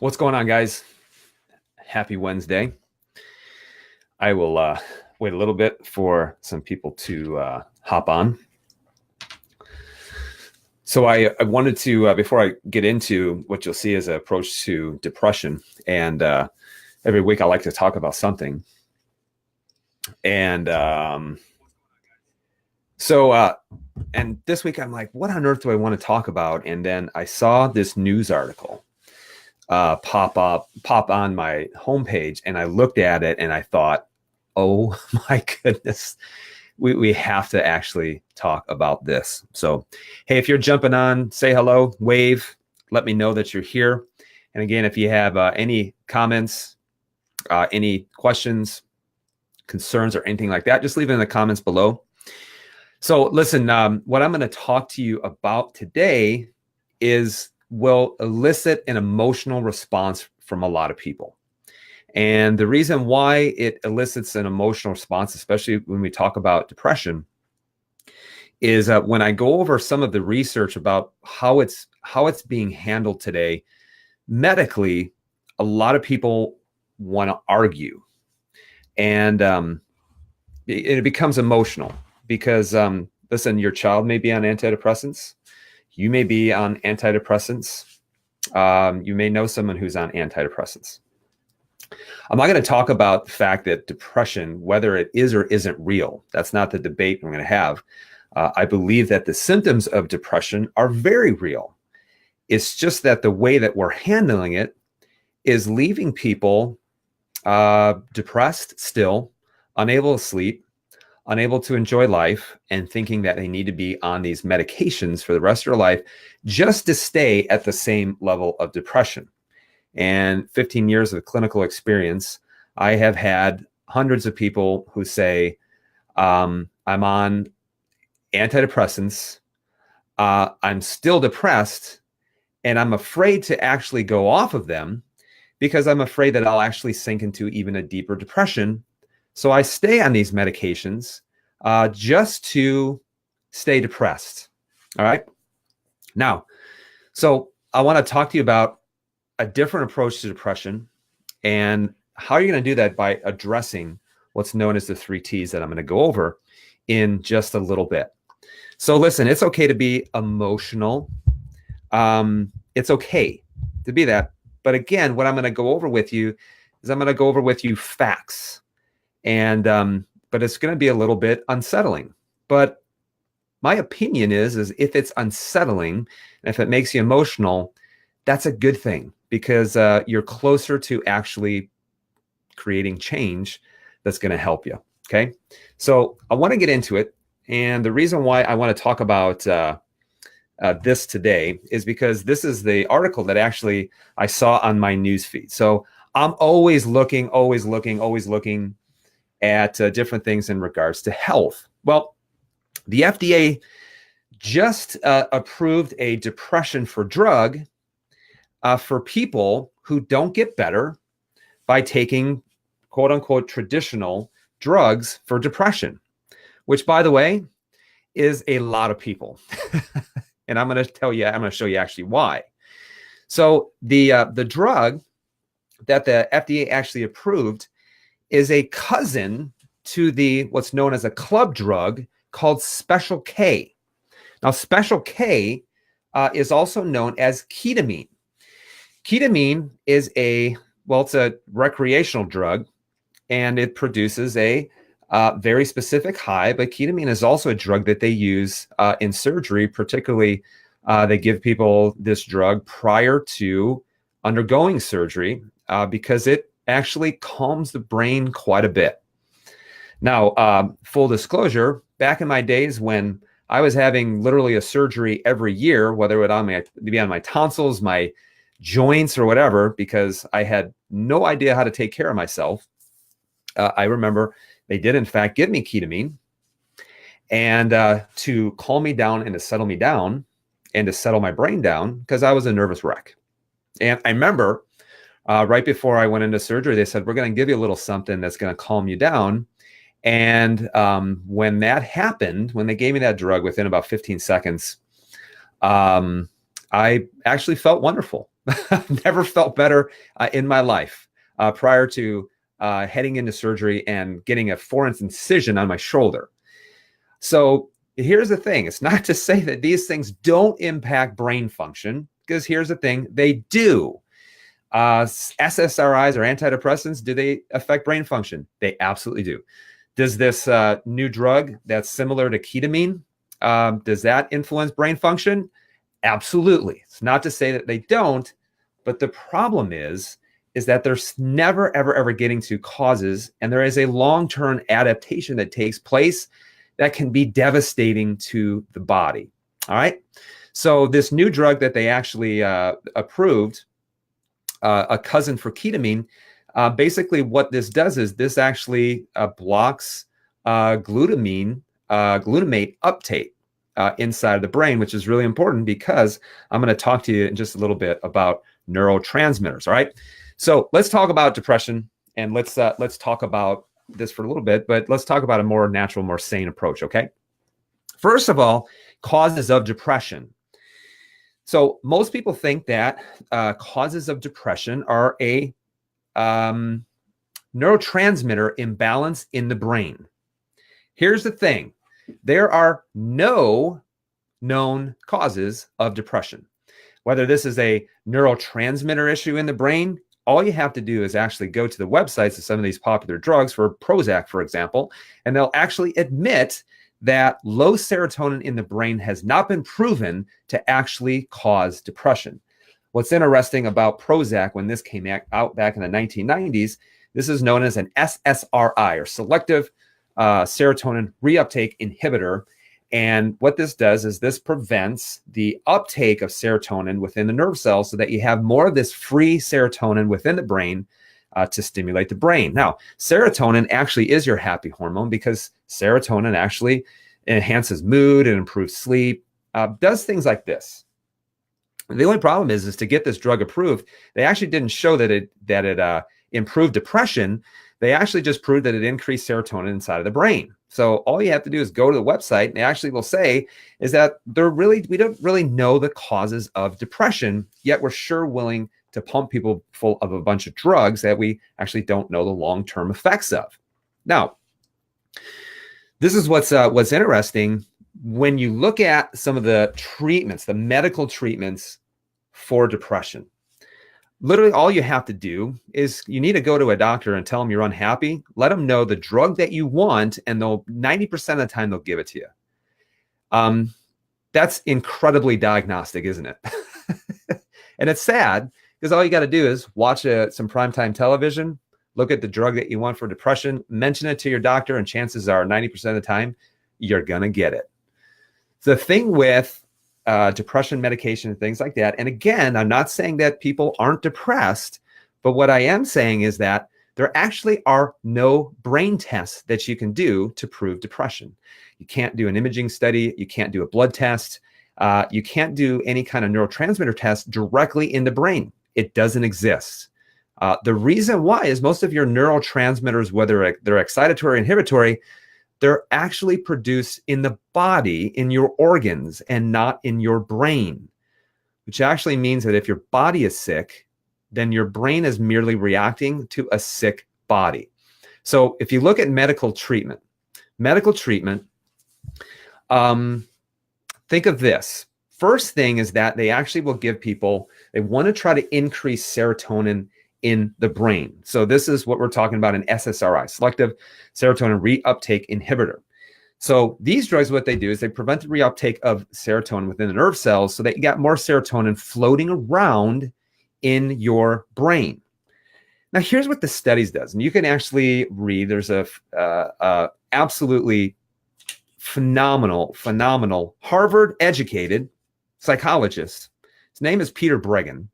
What's going on, guys? Happy Wednesday. I will wait a little bit for some people to hop on. So I wanted to, before I get into what you'll see as an approach to depression, and every week I like to talk about something. And and this week I'm like, what on earth do I want to talk about? And then I saw this news article pop on my homepage, and I looked at it and I thought, oh my goodness, we have to actually talk about this. So, hey, if you're jumping on, say hello, wave, let me know that you're here. And again, if you have any comments, any questions, concerns, or anything like that, just leave it in the comments below. So listen, what I'm going to talk to you about today will elicit an emotional response from a lot of people. And the reason why it elicits an emotional response, especially when we talk about depression, is when I go over some of the research about how it's being handled today, medically, a lot of people want to argue. And it becomes emotional because, listen, your child may be on antidepressants. You may be on antidepressants. You may know someone who's on antidepressants. I'm not going to talk about the fact that depression, whether it is or isn't real, that's not the debate we're going to have. I believe that the symptoms of depression are very real. It's just that the way that we're handling it is leaving people depressed still, unable to sleep, unable to enjoy life, and thinking that they need to be on these medications for the rest of their life just to stay at the same level of depression. And 15 years of clinical experience, I have had hundreds of people who say, I'm on antidepressants, I'm still depressed, and I'm afraid to actually go off of them because I'm afraid that I'll actually sink into even a deeper depression. So I stay on these medications just to stay depressed. All right. Now, so I want to talk to you about a different approach to depression and how you're going to do that by addressing what's known as the 3 T's that I'm going to go over in just a little bit. So listen, it's okay to be emotional. It's okay to be that. But again, what I'm going to go over with you is I'm going to go over with you facts. And but it's going to be a little bit unsettling. But my opinion is if it's unsettling and if it makes you emotional, that's a good thing because you're closer to actually creating change that's going to help you. Okay, so I want to get into it, and the reason why I want to talk about this today is because this is the article that actually I saw on my news feed. So I'm always looking at different things in regards to health. Well, the FDA just approved a depression for drug for people who don't get better by taking quote unquote traditional drugs for depression, which, by the way, is a lot of people. And I'm going to show you actually why. So the drug that the FDA actually approved is a cousin to what's known as a club drug called Special K. Now, Special K is also known as ketamine. Ketamine is it's a recreational drug, and it produces a very specific high, but ketamine is also a drug that they use in surgery. Particularly, they give people this drug prior to undergoing surgery because it actually calms the brain quite a bit. Now, full disclosure, back in my days when I was having literally a surgery every year, whether it be on my tonsils, my joints, or whatever, because I had no idea how to take care of myself, I remember they did, in fact, give me ketamine and to calm me down and to settle me down and to settle my brain down because I was a nervous wreck. And I remember right before I went into surgery, they said, we're going to give you a little something that's going to calm you down. And when that happened, when they gave me that drug within about 15 seconds, I actually felt wonderful. Never felt better in my life prior to heading into surgery and getting a 4-inch incision on my shoulder. So here's the thing. It's not to say that these things don't impact brain function, because here's the thing, they do. SSRIs or antidepressants, do they affect brain function? They absolutely do. Does this new drug that's similar to ketamine, does that influence brain function? Absolutely. It's not to say that they don't, but the problem is that they're never, ever, ever getting to causes, and there is a long-term adaptation that takes place that can be devastating to the body. All right. So this new drug that they actually approved, a cousin for ketamine, basically what this does is this actually blocks glutamate uptake inside of the brain, which is really important because I'm going to talk to you in just a little bit about neurotransmitters. All right. So let's talk about depression, and let's talk about this for a little bit, but let's talk about a more natural, more sane approach. Okay. First of all, causes of depression. So most people think that causes of depression are a neurotransmitter imbalance in the brain. Here's the thing. There are no known causes of depression. Whether this is a neurotransmitter issue in the brain, all you have to do is actually go to the websites of some of these popular drugs, for Prozac, for example, and they'll actually admit that low serotonin in the brain has not been proven to actually cause depression. What's interesting about Prozac, when this came out back in the 1990s, this is known as an SSRI, or selective serotonin reuptake inhibitor. And what this does is this prevents the uptake of serotonin within the nerve cells so that you have more of this free serotonin within the brain to stimulate the brain. Now, serotonin actually is your happy hormone, because serotonin actually enhances mood and improves sleep, does things like this. The only problem is to get this drug approved, they actually didn't show that it improved depression. They actually just proved that it increased serotonin inside of the brain. So all you have to do is go to the website, and they actually will say is that we don't really know the causes of depression, yet we're sure willing to pump people full of a bunch of drugs that we actually don't know the long-term effects of. Now, this is what's interesting. When you look at some of the treatments, the medical treatments for depression, literally all you have to do is you need to go to a doctor and tell them you're unhappy. Let them know the drug that you want, and they'll 90% of the time they'll give it to you. That's incredibly diagnostic, isn't it? And it's sad, because all you got to do is watch some primetime television, look at the drug that you want for depression, mention it to your doctor, and chances are 90% of the time you're going to get it. The thing with depression medication and things like that, and again, I'm not saying that people aren't depressed, but what I am saying is that there actually are no brain tests that you can do to prove depression. You can't do an imaging study. You can't do a blood test. You can't do any kind of neurotransmitter test directly in the brain. It doesn't exist. The reason why is most of your neurotransmitters, whether they're excitatory or inhibitory, they're actually produced in the body, in your organs, and not in your brain, which actually means that if your body is sick, then your brain is merely reacting to a sick body. So if you look at medical treatment, think of this. First thing is that they actually will give people, they want to try to increase serotonin in the brain. So this is what we're talking about, an SSRI, selective serotonin reuptake inhibitor. So these drugs, what they do is they prevent the reuptake of serotonin within the nerve cells so that you got more serotonin floating around in your brain. Now, here's what the studies does. And you can actually read, there's a absolutely phenomenal Harvard-educated psychologist. His name is Peter Breggin.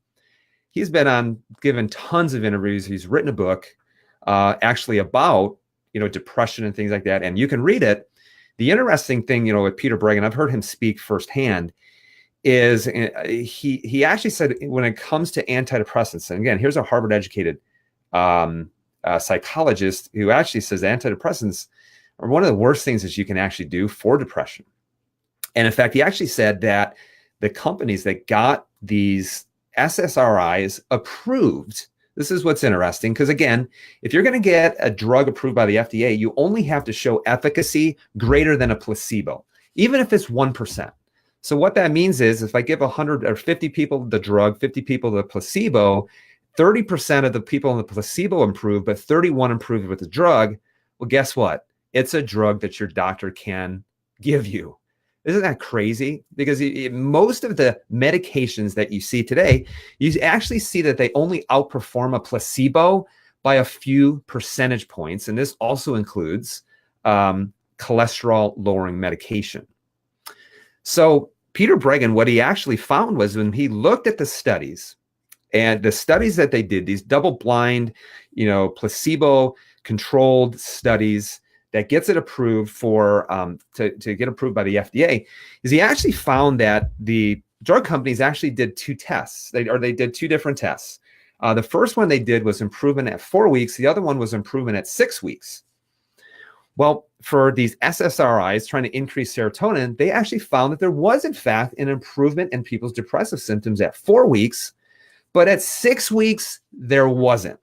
He's been given tons of interviews. He's written a book actually about, depression and things like that. And you can read it. The interesting thing, with Peter Breggin, I've heard him speak firsthand, is he actually said when it comes to antidepressants, and again, here's a Harvard-educated psychologist who actually says antidepressants are one of the worst things that you can actually do for depression. And in fact, he actually said that the companies that got these SSRIs approved. This is what's interesting, because again, if you're going to get a drug approved by the FDA, you only have to show efficacy greater than a placebo, even if it's 1%. So what that means is if I give 100 or 50 people the drug, 50 people the placebo, 30% of the people in the placebo improve, but 31 improved with the drug. Well, guess what? It's a drug that your doctor can give you. Isn't that crazy? Because most of the medications that you see today, you actually see that they only outperform a placebo by a few percentage points. And this also includes cholesterol lowering medication. So Peter Breggin, what he actually found was when he looked at the studies, and the studies that they did, these double-blind, placebo-controlled studies that gets it approved for to get approved by the FDA, is he actually found that the drug companies actually did two tests. They did two different tests. The first one they did was improvement at 4 weeks. The other one was improvement at 6 weeks. Well, for these SSRIs trying to increase serotonin, they actually found that there was, in fact, an improvement in people's depressive symptoms at 4 weeks, but at 6 weeks, there wasn't.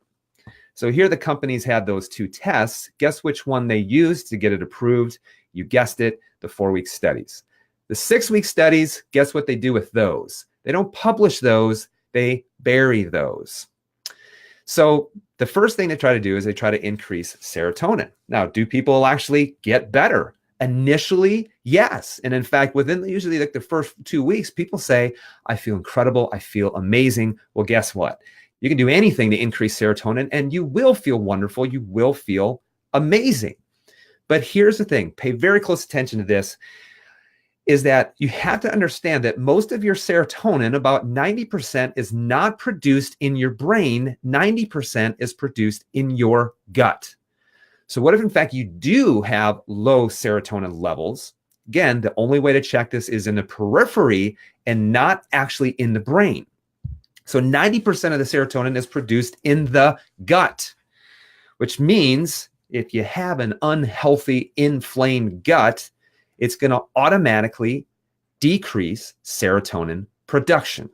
So here the companies had those two tests. Guess which one they used to get it approved? You guessed it, the 4-week studies. The 6-week studies, guess what they do with those? They don't publish those, they bury those. So the first thing they try to do is they try to increase serotonin. Now, do people actually get better? Initially, yes. And in fact, within usually like the first 2 weeks, people say, I feel incredible, I feel amazing. Well, guess what? You can do anything to increase serotonin and you will feel wonderful, you will feel amazing. But here's the thing, pay very close attention to this, is that you have to understand that most of your serotonin, about 90%, is not produced in your brain, 90% is produced in your gut. So what if in fact you do have low serotonin levels? Again, the only way to check this is in the periphery and not actually in the brain. So 90% of the serotonin is produced in the gut, which means if you have an unhealthy, inflamed gut, it's going to automatically decrease serotonin production.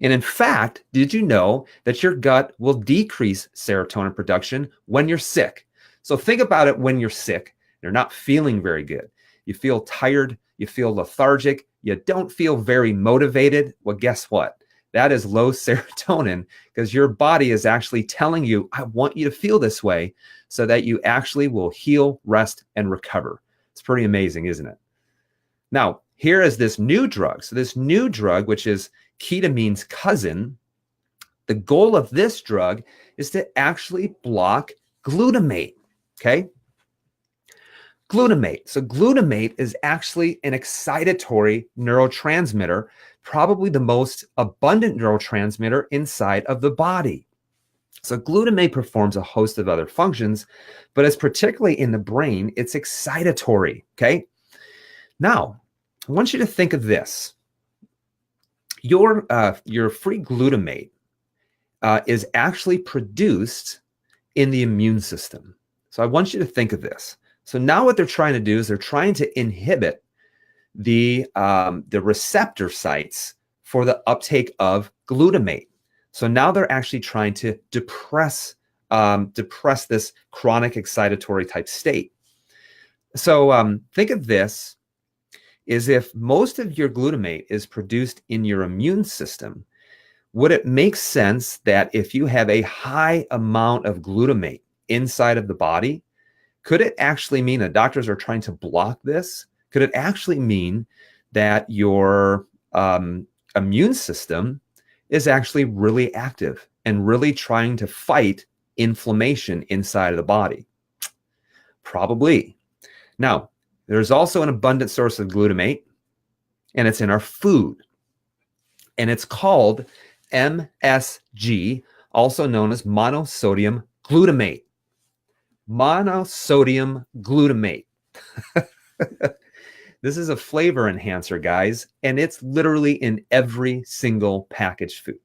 And in fact, did you know that your gut will decrease serotonin production when you're sick? So think about it when you're sick. You're not feeling very good. You feel tired. You feel lethargic. You don't feel very motivated. Well, guess what? That is low serotonin because your body is actually telling you, I want you to feel this way so that you actually will heal, rest, and recover. It's pretty amazing, isn't it? Now, here is this new drug. So this new drug, which is ketamine's cousin, the goal of this drug is to actually block glutamate, okay? Glutamate. So glutamate is actually an excitatory neurotransmitter, probably the most abundant neurotransmitter inside of the body. So glutamate performs a host of other functions, but it's particularly in the brain, it's excitatory, okay? Now, I want you to think of this. Your free glutamate is actually produced in the immune system. So I want you to think of this. So now what they're trying to do is they're trying to inhibit the receptor sites for the uptake of glutamate. So now they're actually trying to depress this chronic excitatory type state. So think of this is if most of your glutamate is produced in your immune system, would it make sense that if you have a high amount of glutamate inside of the body, could it actually mean that doctors are trying to block this? Could it actually mean that your immune system is actually really active and really trying to fight inflammation inside of the body? Probably. Now, there's also an abundant source of glutamate, and it's in our food. And it's called MSG, also known as monosodium glutamate. Monosodium glutamate. This is a flavor enhancer, guys, and it's literally in every single packaged food.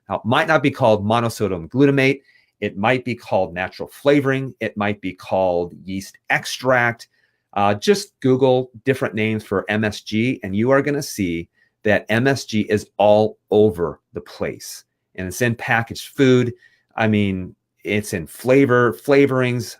Now, it might not be called monosodium glutamate. It might be called natural flavoring. It might be called yeast extract. Just Google different names for MSG, and you are going to see that MSG is all over the place, and it's in packaged food. I mean, it's in flavorings.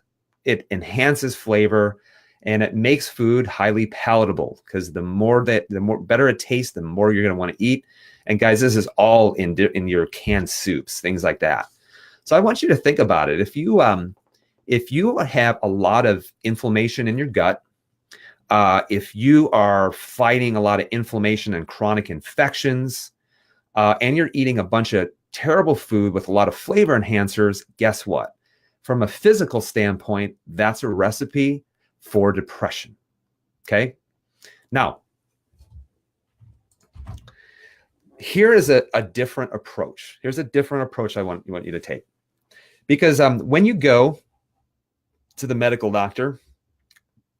It enhances flavor, and it makes food highly palatable, because the more better it tastes, the more you're going to want to eat. And guys, this is all in your canned soups, things like that. So I want you to think about it. If you have a lot of inflammation in your gut, if you are fighting a lot of inflammation and chronic infections, and you're eating a bunch of terrible food with a lot of flavor enhancers, guess what? From a physical standpoint, that's a recipe for depression. Okay? Now, here is a different approach. Here's a different approach I want you to take. Because when you go to the medical doctor,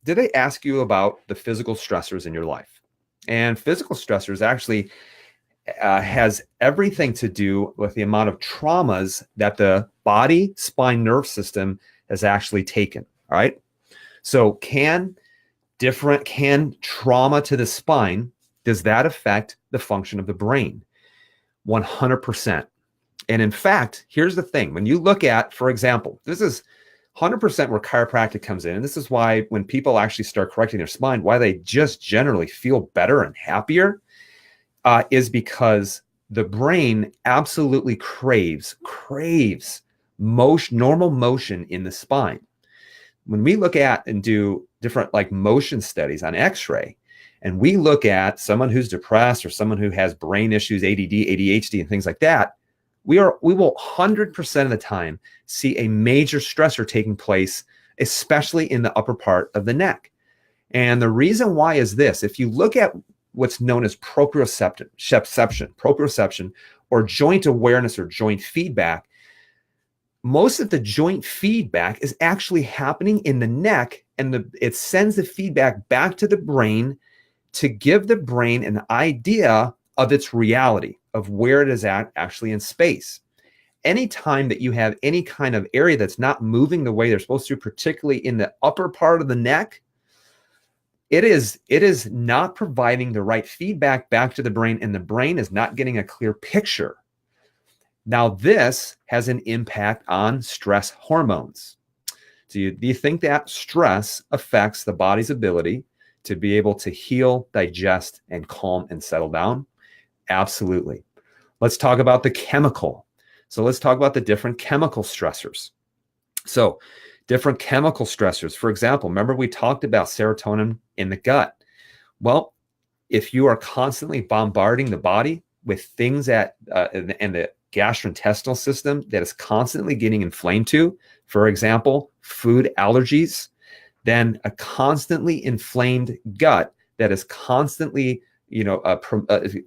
did they ask you about the physical stressors in your life? And physical stressors actually has everything to do with the amount of traumas that the body, spine, nerve system has actually taken. All right. So can trauma to the spine, does that affect the function of the brain? 100%. And in fact, here's the thing. When you look at, for example, this is 100% where chiropractic comes in. And this is why when people actually start correcting their spine, why they just generally feel better and happier, is because the brain absolutely craves normal motion in the spine. When we look at and do different like motion studies on x-ray, and we look at someone who's depressed or someone who has brain issues, ADD, ADHD, and things like that, we will 100% of the time see a major stressor taking place, especially in the upper part of the neck. And the reason why is this: if you look at what's known as proprioception, or joint awareness or joint feedback, most of the joint feedback is actually happening in the neck, and it sends the feedback back to the brain to give the brain an idea of its reality, of where it is at actually in space. Anytime that you have any kind of area that's not moving the way they're supposed to, particularly in the upper part of the neck, it is not providing the right feedback back to the brain, and the brain is not getting a clear picture. Now, this has an impact on stress hormones. Do you think that stress affects the body's ability to be able to heal, digest, and calm and settle down? Absolutely. Let's talk about the chemical. So let's talk about the different chemical stressors. So different chemical stressors. For example, remember we talked about serotonin in the gut. Well, if you are constantly bombarding the body with things that in the gastrointestinal system that is constantly getting inflamed to, for example, food allergies, then a constantly inflamed gut that is constantly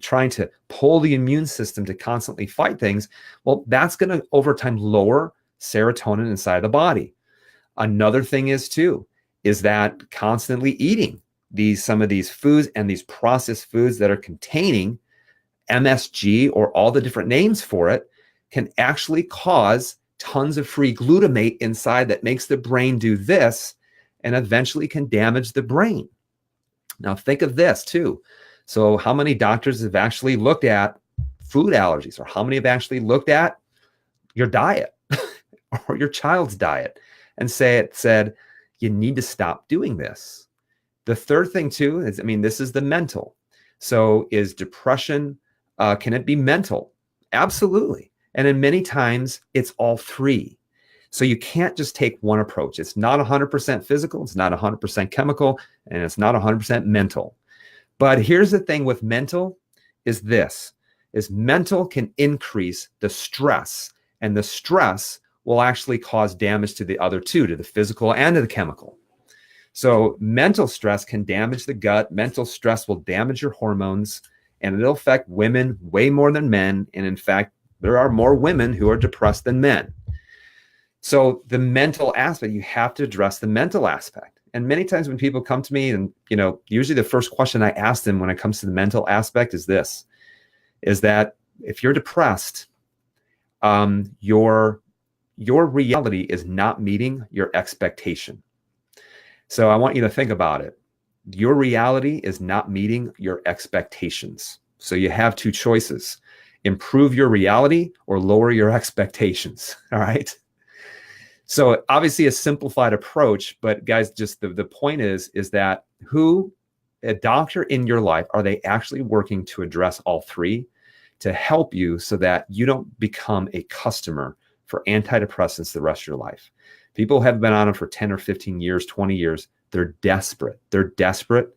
trying to pull the immune system to constantly fight things, well, that's going to over time lower serotonin inside the body. Another thing is that constantly eating some of these foods and these processed foods that are containing MSG or all the different names for it can actually cause tons of free glutamate inside that makes the brain do this and eventually can damage the brain. Now think of this too. So how many doctors have actually looked at food allergies, or how many have actually looked at your diet or your child's diet and said, you need to stop doing this? The third thing too is, this is the mental. So is depression, can it be mental? Absolutely. And in many times it's all three. So you can't just take one approach. It's not 100% physical, it's not 100% chemical, and it's not 100% mental. But here's the thing with mental is mental can increase the stress, and the stress will actually cause damage to the other two, to the physical and to the chemical. So mental stress can damage the gut. Mental stress will damage your hormones, and it'll affect women way more than men. And in fact, there are more women who are depressed than men. So the mental aspect, you have to address the mental aspect. And many times when people come to me, and usually the first question I ask them when it comes to the mental aspect is this: is that if you're depressed, your reality is not meeting your expectation. So I want you to think about it. Your reality is not meeting your expectations. So you have two choices: improve your reality or lower your expectations. All right. So obviously a simplified approach, but guys, just the point is that a doctor in your life, are they actually working to address all three to help you so that you don't become a customer for antidepressants the rest of your life? People have been on them for 10 or 15 years, 20 years. They're desperate. They're desperate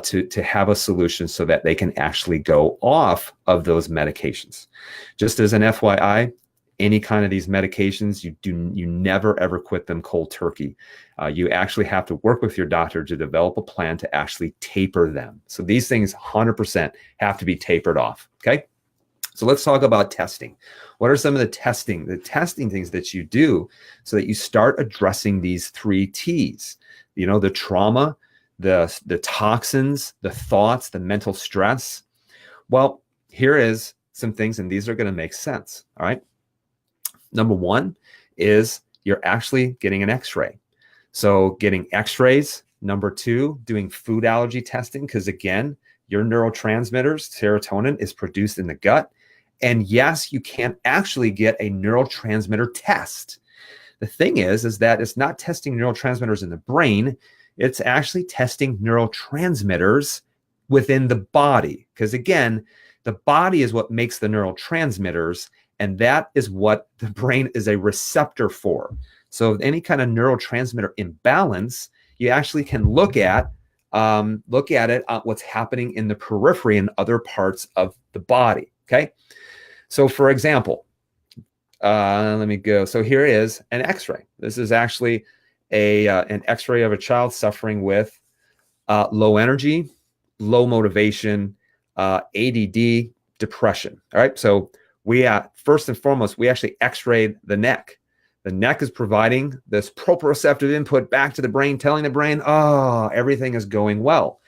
to have a solution so that they can actually go off of those medications. Just as an FYI, any kind of these medications, you never ever quit them cold turkey. You actually have to work with your doctor to develop a plan to actually taper them. So these things 100% have to be tapered off. Okay. So let's talk about testing. What are some of the testing things that you do so that you start addressing these three T's? You know, the trauma, the toxins, the thoughts, the mental stress. Well, here is some things, and these are going to make sense. All right. Number one is you're actually getting an X-ray. So getting X-rays. Number two, doing food allergy testing, because again, your neurotransmitters, serotonin, is produced in the gut. And yes, you can actually get a neurotransmitter test. The thing is that it's not testing neurotransmitters in the brain. It's actually testing neurotransmitters within the body. Because again, the body is what makes the neurotransmitters, and that is what the brain is a receptor for. So any kind of neurotransmitter imbalance, you actually can look at it, what's happening in the periphery and other parts of the body. Okay. So for example, let me go. So here is an X-ray. This is actually an X-ray of a child suffering with low energy, low motivation, ADD, depression. All right. So we first and foremost, we actually X-rayed the neck. The neck is providing this proprioceptive input back to the brain, telling the brain, oh, everything is going well.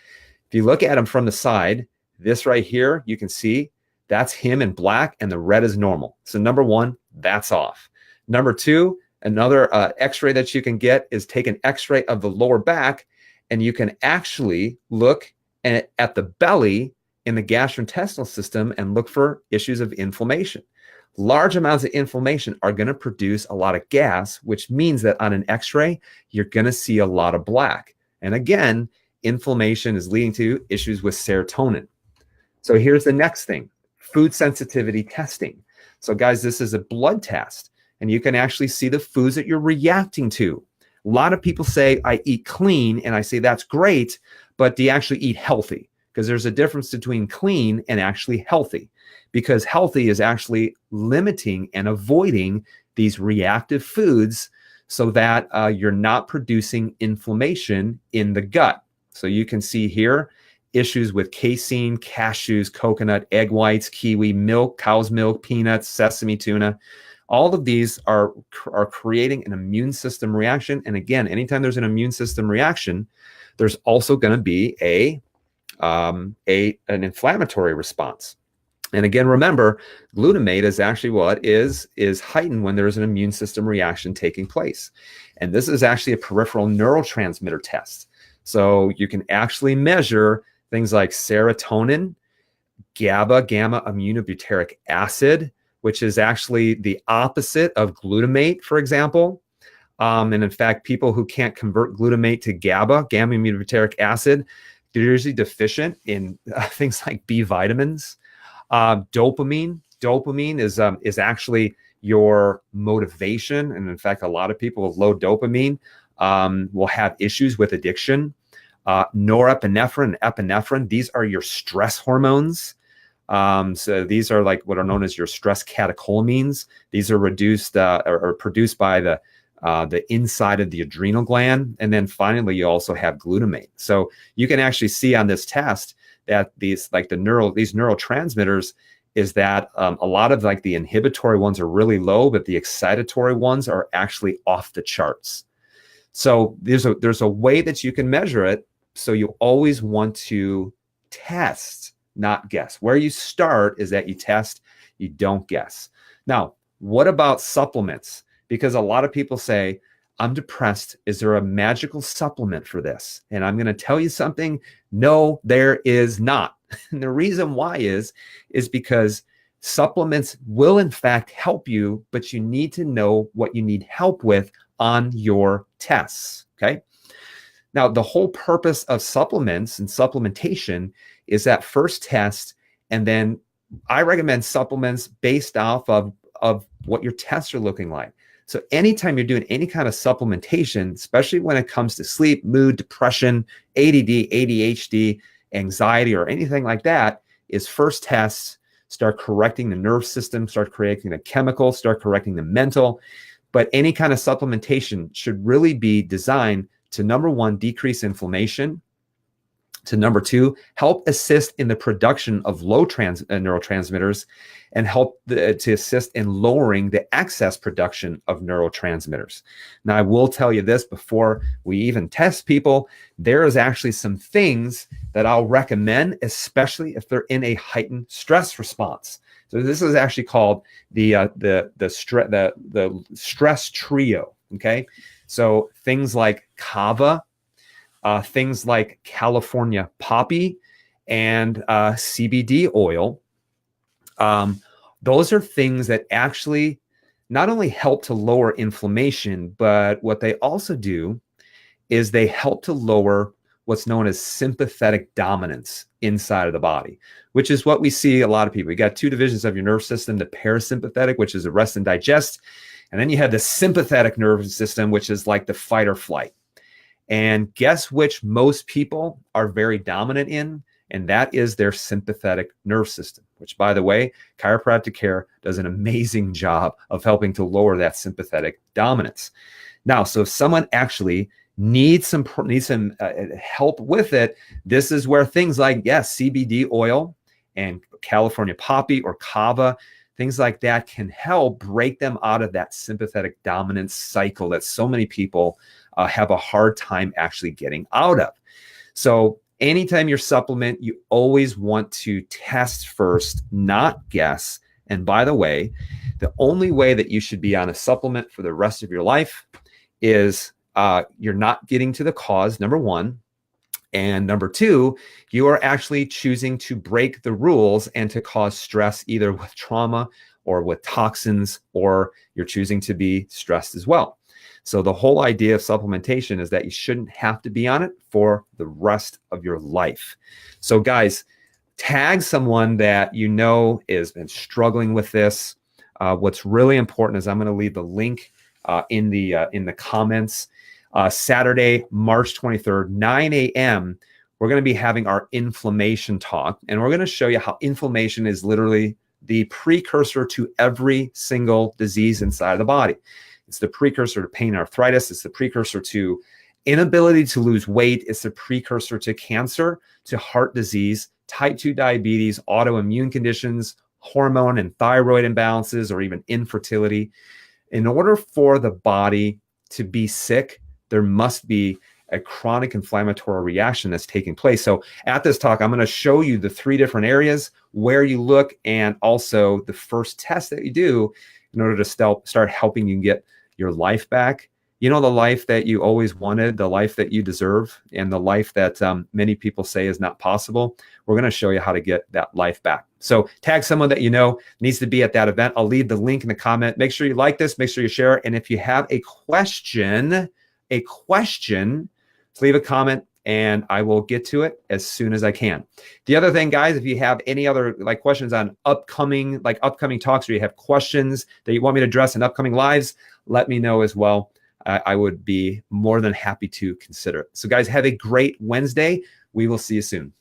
If you look at him from the side, this right here, you can see that's him in black and the red is normal. So number one, that's off. Number two, another X-ray that you can get is take an X-ray of the lower back, and you can actually look at the belly in the gastrointestinal system and look for issues of inflammation. Large amounts of inflammation are going to produce a lot of gas, which means that on an X-ray, you're going to see a lot of black. And again, inflammation is leading to issues with serotonin. So here's the next thing, food sensitivity testing. So guys, this is a blood test, and you can actually see the foods that you're reacting to. A lot of people say, I eat clean, and I say, that's great, but do you actually eat healthy? Because there's a difference between clean and actually healthy, because healthy is actually limiting and avoiding these reactive foods so that you're not producing inflammation in the gut. So you can see here issues with casein, cashews, coconut, egg whites, kiwi, milk, cow's milk, peanuts, sesame, tuna. All of these are creating an immune system reaction. And again, anytime there's an immune system reaction, there's also going to be an inflammatory response. And again, remember, glutamate is actually what is heightened when there is an immune system reaction taking place. And this is actually a peripheral neurotransmitter test. So you can actually measure things like serotonin, GABA, gamma aminobutyric acid, which is actually the opposite of glutamate, for example. And in fact, people who can't convert glutamate to GABA, gamma aminobutyric acid, they're usually deficient in things like B vitamins. Dopamine is actually your motivation. And in fact, a lot of people with low dopamine will have issues with addiction. Norepinephrine and epinephrine, these are your stress hormones. So these are like what are known as your stress catecholamines. These are reduced or produced by the inside of the adrenal gland. And then finally, you also have glutamate. So you can actually see on this test that these neurotransmitters is that a lot of like the inhibitory ones are really low, but the excitatory ones are actually off the charts. So there's a way that you can measure it. So you always want to test, not guess. Where you start is that you test, you don't guess. Now, what about supplements? Because a lot of people say, I'm depressed. Is there a magical supplement for this? And I'm going to tell you something. No, there is not. And the reason why is because supplements will in fact help you, but you need to know what you need help with on your tests. Okay. Now, the whole purpose of supplements and supplementation is that first test, and then I recommend supplements based off of what your tests are looking like. So anytime you're doing any kind of supplementation, especially when it comes to sleep, mood, depression, ADD, ADHD, anxiety, or anything like that, is first tests, start correcting the nerve system, start correcting the chemical, start correcting the mental. But any kind of supplementation should really be designed to, number one, decrease inflammation, to number two, help assist in the production of low neurotransmitters, and help to assist in lowering the excess production of neurotransmitters. Now, I will tell you this before we even test people, there is actually some things that I'll recommend, especially if they're in a heightened stress response. So this is actually called the stress trio. Okay, so things like kava, things like California poppy, and CBD oil. Those are things that actually not only help to lower inflammation, but what they also do is they help to lower what's known as sympathetic dominance inside of the body, which is what we see a lot of people. You got two divisions of your nerve system, the parasympathetic, which is the rest and digest, and then you have the sympathetic nervous system, which is like the fight or flight. And guess which most people are very dominant in? And that is their sympathetic nerve system, which, by the way, chiropractic care does an amazing job of helping to lower that sympathetic dominance. Now, so if someone actually needs some help with it, this is where things like, yes, CBD oil and California poppy or kava, things like that can help break them out of that sympathetic dominance cycle that so many people have a hard time actually getting out of. So anytime you supplement, you always want to test first, not guess. And by the way, the only way that you should be on a supplement for the rest of your life is you're not getting to the cause, number one. And number two, you are actually choosing to break the rules and to cause stress either with trauma or with toxins, or you're choosing to be stressed as well. So the whole idea of supplementation is that you shouldn't have to be on it for the rest of your life. So guys, tag someone that you know has been struggling with this. What's really important is I'm going to leave the link in the comments. Saturday, March 23rd, 9 a.m., we're going to be having our inflammation talk, and we're going to show you how inflammation is literally the precursor to every single disease inside of the body. It's the precursor to pain and arthritis. It's the precursor to inability to lose weight. It's the precursor to cancer, to heart disease, type 2 diabetes, autoimmune conditions, hormone and thyroid imbalances, or even infertility. In order for the body to be sick, there must be a chronic inflammatory reaction that's taking place. So at this talk, I'm going to show you the 3 different areas where you look, and also the first test that you do in order to start helping you get your life back. You know, the life that you always wanted, the life that you deserve, and the life that many people say is not possible. We're going to show you how to get that life back. So tag someone that you know needs to be at that event. I'll leave the link in the comment. Make sure you like this. Make sure you share it. And if you have a question, leave a comment and I will get to it as soon as I can. The other thing, guys, if you have any other questions on upcoming talks, or you have questions that you want me to address in upcoming lives, let me know as well. I would be more than happy to consider it. So guys, have a great Wednesday. We will see you soon.